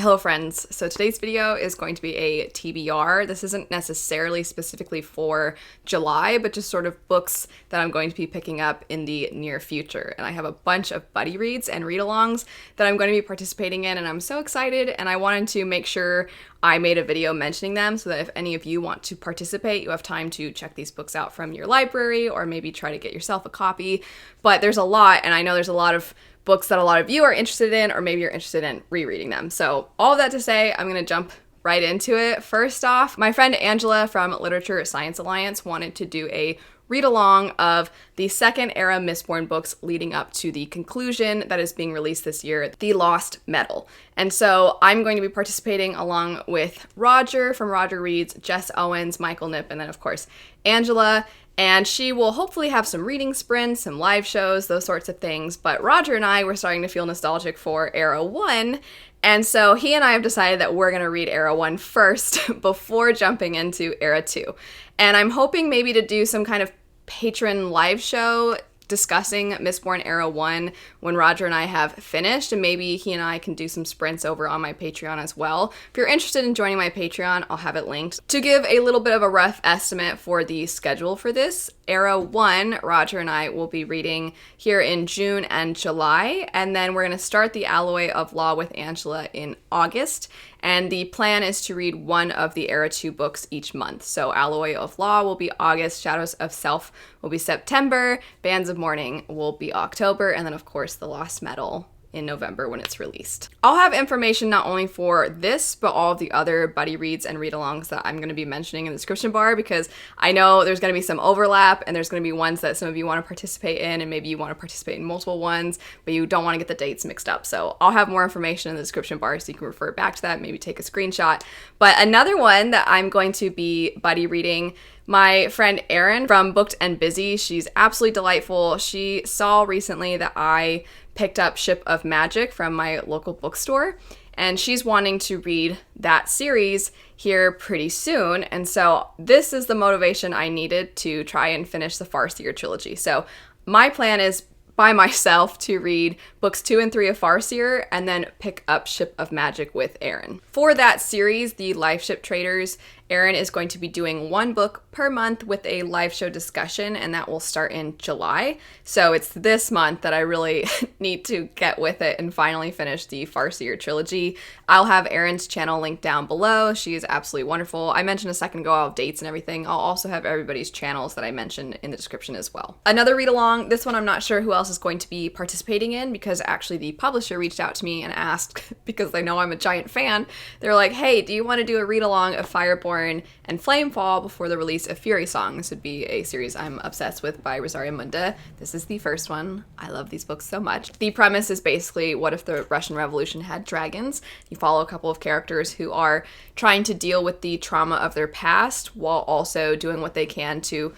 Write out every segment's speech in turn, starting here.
Hello friends, so today's video is going to be a TBR. This isn't necessarily specifically for July, but just sort of books that I'm going to be picking up in the near future. And I have a bunch of buddy reads and read-alongs that I'm going to be participating in, and I'm so excited, and I wanted to make sure I made a video mentioning them so that if any of you want to participate, you have time to check these books out from your library or maybe try to get yourself a copy. But there's a lot, and I know there's a lot of books that a lot of you are interested in, or maybe you're interested in rereading them. So all of that to say, I'm gonna jump right into it. First off, my friend Angela from Literature Science Alliance wanted to do a read-along of the second era Mistborn books leading up to the conclusion that is being released this year, The Lost Metal. And so I'm going to be participating along with Roger from Roger Reads, Jess Owens, Michael Nip, and then of course Angela. And she will hopefully have some reading sprints, some live shows, those sorts of things. But Roger and I were starting to feel nostalgic for Era 1. And so he and I have decided that we're going to read Era 1 first before jumping into Era 2. And I'm hoping maybe to do some kind of patron live show discussing Mistborn Era 1 when Roger and I have finished, and maybe he and I can do some sprints over on my Patreon as well. If you're interested in joining my Patreon, I'll have it linked. To give a little bit of a rough estimate for the schedule for this, Era 1, Roger and I will be reading here in June and July, and then we're going to start the Alloy of Law with Angela in August. And the plan is to read one of the Era 2 books each month. So Alloy of Law will be August, Shadows of Self will be September, Bands of Mourning will be October, and then of course The Lost Metal in November when it's released. I'll have information not only for this, but all of the other buddy reads and read-alongs that I'm going to be mentioning in the description bar, because I know there's going to be some overlap, and there's going to be ones that some of you want to participate in, and maybe you want to participate in multiple ones, but you don't want to get the dates mixed up. So I'll have more information in the description bar so you can refer back to that, maybe take a screenshot. But another one that I'm going to be buddy reading, my friend Erin from Booked and Busy, she's absolutely delightful. She saw recently that I picked up Ship of Magic from my local bookstore, and she's wanting to read that series here pretty soon. And so this is the motivation I needed to try and finish the Farseer trilogy. So my plan is by myself to read books 2 and 3 of Farseer and then pick up Ship of Magic with Erin. For that series, the Life Ship Traders, Erin is going to be doing one book per month with a live show discussion, and that will start in July. So it's this month that I really need to get with it and finally finish the Farseer trilogy. I'll have Erin's channel linked down below. She is absolutely wonderful. I mentioned a second ago I'll have dates and everything. I'll also have everybody's channels that I mentioned in the description as well. Another read along, this one I'm not sure who else is going to be participating in, because actually the publisher reached out to me and asked, because they know I'm a giant fan, they're like, hey, do you want to do a read along of Fireborn and Flamefall before the release of Fury Song? This would be a series I'm obsessed with by Rosaria Munda. This is the first one. I love these books so much. The premise is basically, what if the Russian Revolution had dragons? You follow a couple of characters who are trying to deal with the trauma of their past while also doing what they can to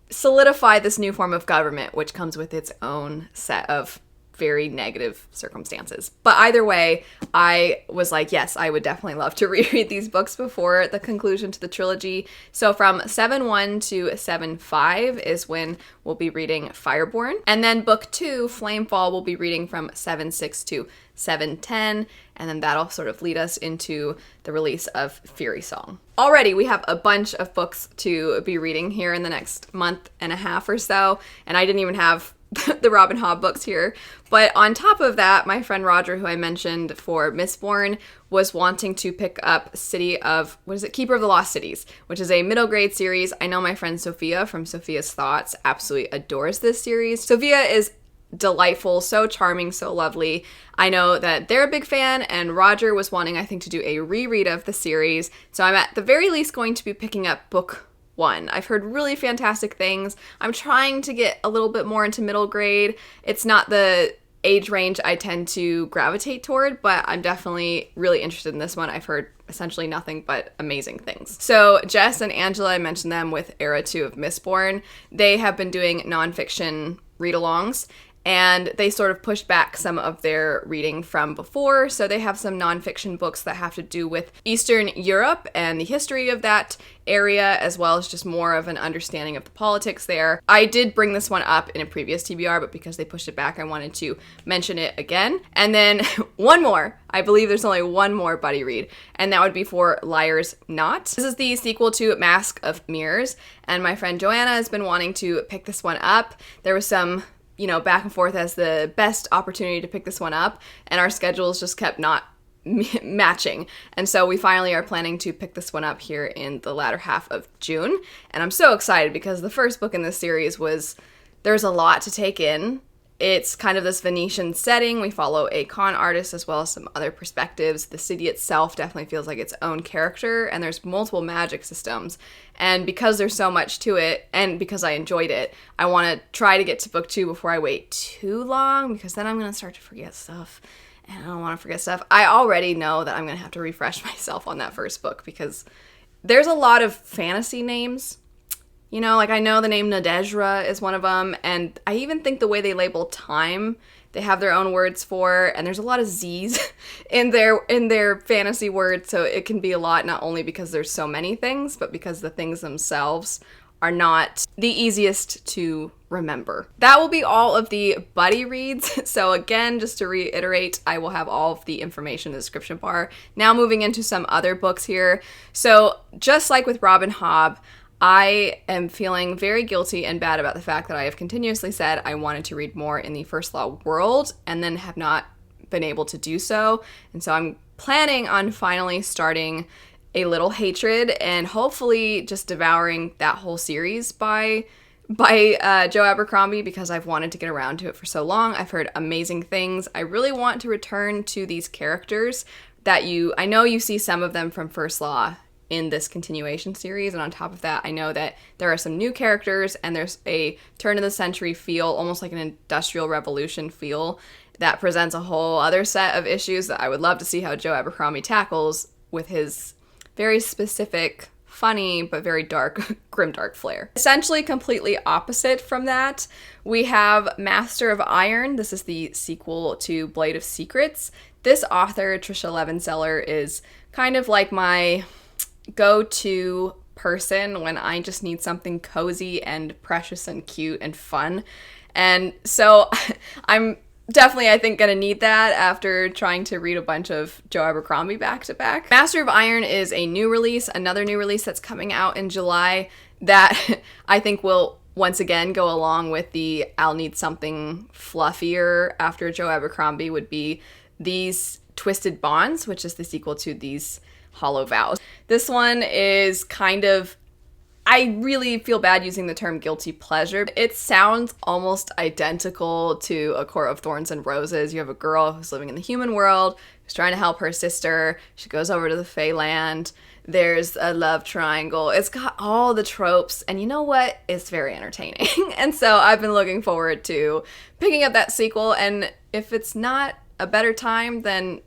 solidify this new form of government, which comes with its own set of very negative circumstances. But either way, I was like, yes, I would definitely love to reread these books before the conclusion to the trilogy. So from 7-1 to 7-5 is when we'll be reading Fireborn. And then book 2, Flamefall, we'll be reading from 7-6 to 7-10. And then that'll sort of lead us into the release of Fury Song. Already, we have a bunch of books to be reading here in the next month and a half or so. And I didn't even have the Robin Hobb books here. But on top of that, my friend Roger, who I mentioned for Mistborn, was wanting to pick up Keeper of the Lost Cities, which is a middle grade series. I know my friend Sophia from Sophia's Thoughts absolutely adores this series. Sophia is delightful, so charming, so lovely. I know that they're a big fan, and Roger was wanting, I think, to do a reread of the series. So I'm at the very least going to be picking up book 1. I've heard really fantastic things. I'm trying to get a little bit more into middle grade. It's not the age range I tend to gravitate toward, but I'm definitely really interested in this one. I've heard essentially nothing but amazing things. So Jess and Angela, I mentioned them with Era 2 of Mistborn. They have been doing nonfiction read-alongs, and they sort of pushed back some of their reading from before. So they have some nonfiction books that have to do with Eastern Europe and the history of that area, as well as just more of an understanding of the politics there. I did bring this one up in a previous TBR, but because they pushed it back, I wanted to mention it again. And then one more. I believe there's only one more buddy read, and that would be for Liar's Knot. This is the sequel to Mask of Mirrors, and my friend Joanna has been wanting to pick this one up. There was some back and forth as the best opportunity to pick this one up, and our schedules just kept not matching. And so we finally are planning to pick this one up here in the latter half of June. And I'm so excited because the first book in this series there's a lot to take in. It's kind of this Venetian setting. We follow a con artist as well as some other perspectives. The city itself definitely feels like its own character, and there's multiple magic systems. And because there's so much to it, and because I enjoyed it, I want to try to get to book 2 before I wait too long, because then I'm going to start to forget stuff, and I don't want to forget stuff. I already know that I'm going to have to refresh myself on that first book, because there's a lot of fantasy names. I know the name Nadejra is one of them, and I even think the way they label time, they have their own words for, and there's a lot of Z's in their fantasy words, so it can be a lot, not only because there's so many things, but because the things themselves are not the easiest to remember. That will be all of the buddy reads. So again, just to reiterate, I will have all of the information in the description bar. Now moving into some other books here. So just like with Rob and Hobb, I am feeling very guilty and bad about the fact that I have continuously said I wanted to read more in the First Law world and then have not been able to do so. And so I'm planning on finally starting A Little Hatred and hopefully just devouring that whole series by Joe Abercrombie, because I've wanted to get around to it for so long. I've heard amazing things. I really want to return to these characters that I know you see some of them from First Law in this continuation series, and on top of that, I know that there are some new characters and there's a turn of the century feel, almost like an industrial revolution feel, that presents a whole other set of issues that I would love to see how Joe Abercrombie tackles with his very specific, funny, but very dark, grimdark flair. Essentially completely opposite from that, we have Master of Iron. This is the sequel to Blade of Secrets. This author, Tricia Levenseller, is kind of like my go-to person when I just need something cozy and precious and cute and fun. And so I'm definitely, I think, gonna need that after trying to read a bunch of Joe Abercrombie back to back. Master of Iron is a new release, another new release that's coming out in July that I think will once again go along with the I'll need something fluffier after Joe Abercrombie would be These Twisted Bonds, which is the sequel to These Hollow Vows. This one is kind of, I really feel bad using the term guilty pleasure. It sounds almost identical to A Court of Thorns and Roses. You have a girl who's living in the human world, who's trying to help her sister. She goes over to the Fey land. There's a love triangle. It's got all the tropes, and you know what? It's very entertaining. And so I've been looking forward to picking up that sequel, and if it's not a better time than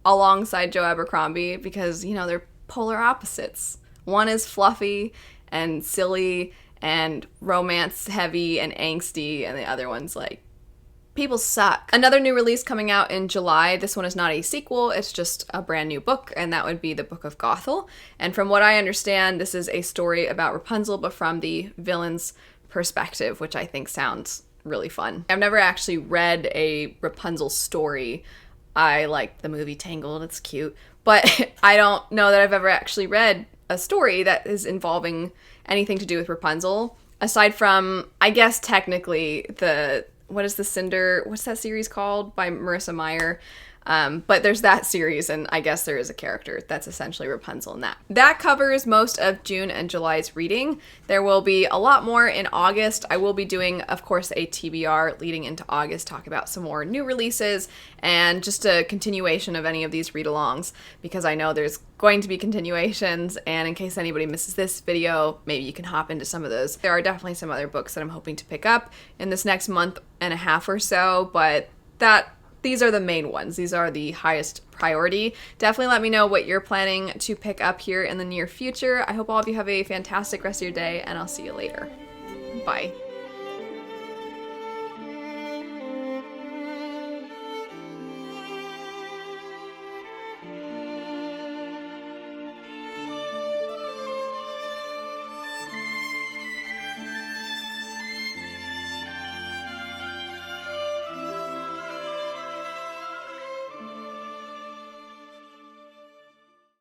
alongside Joe Abercrombie, because, they're polar opposites. One is fluffy and silly and romance heavy and angsty, and the other one's like, people suck. Another new release coming out in July. This one is not a sequel, it's just a brand new book, and that would be the Book of Gothel. And from what I understand, this is a story about Rapunzel, but from the villain's perspective, which I think sounds really fun. I've never actually read a Rapunzel story. I like the movie Tangled, it's cute, but I don't know that I've ever actually read a story that is involving anything to do with Rapunzel, aside from, I guess technically, what's that series called by Marissa Meyer? But there's that series, and I guess there is a character that's essentially Rapunzel in that. That covers most of June and July's reading. There will be a lot more in August. I will be doing, of course, a TBR leading into August, talk about some more new releases and just a continuation of any of these read-alongs, because I know there's going to be continuations, and in case anybody misses this video, maybe you can hop into some of those. There are definitely some other books that I'm hoping to pick up in this next month and a half or so, but these are the main ones. These are the highest priority. Definitely let me know what you're planning to pick up here in the near future. I hope all of you have a fantastic rest of your day, and I'll see you later. Bye.